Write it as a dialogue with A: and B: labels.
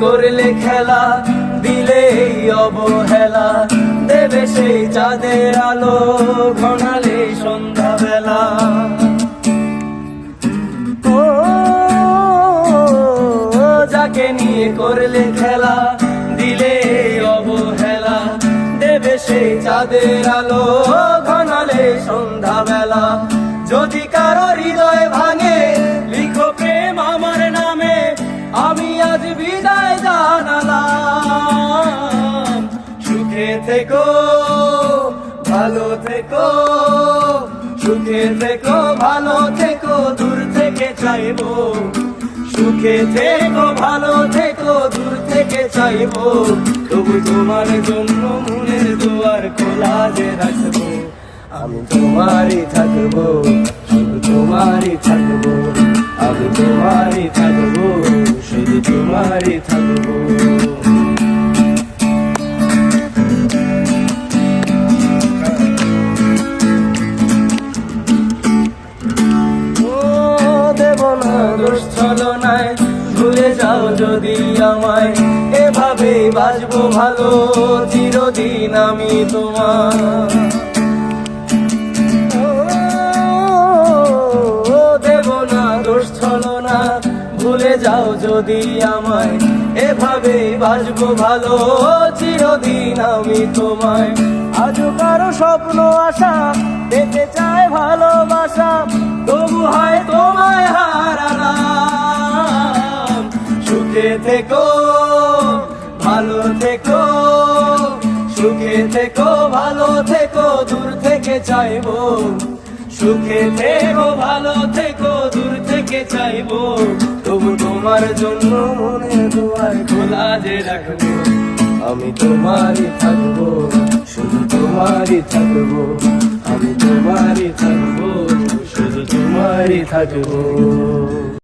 A: করলে খেলা, দিলে এই অবহেলা, দেবে সেই চাঁদের আলো ঘনালে সন্ধ্যাবেলা। ও যাকে নিয়ে করলে খেলা, দিলে এই অবহেলা, দেবে সেই চাঁদের আলো ঘনালে সন্ধ্যাবেলা। যদি কারো হৃদয় ভাঙে, লিখো প্রেম আমার নামে, আমি আজ বিদায় জানালাম। সুখে থেকো, ভালো থেকো, সুখে থেকো, ভালো থেকো, দূর থেকে চাইবো। সুখে থেকো, ভালো থেকো, দূর থেকে চাইবো। তবু তোমার জন্য মনের দুয়ার খোলা যে রাখবো। আমি তোমারই থাকবো, শুধু তোমারই থাকবো। আমি তোমারই থাকবো, শুধু তোমারই থাকবো। দেব না দোষ ছলনায়, ভুলে যাও যদি আমায়। এভাবেই বাঁচবো ভালো, চিরদিন আমি তোমার। দেব না দোষ ছলনা, ভুলে যাও যদি আমায়। এভাবেই বাঁচবো ভালো, চিরদিন আমি তোমায়। আজও কারো স্বপ্ন আশা, পেতে চায় ভালোবাসা, তবু হয় তোমায় হারালাম। সুখে থেকো, ভালো থেকো, সুখে থেকো, ভালো থেকো, দূর থেকে চাইবো। সুখে থেকো, ভালো থেকো, দূর থেকে চাইবো। তবু তোমার জন্য মনের দুয়ার খোলা যে রাখবো। আমি তোমারই থাকবো, শুধু তোমারই থাকবো। আমি তোমারই থাকবো, শুধু তোমারই থাকবো।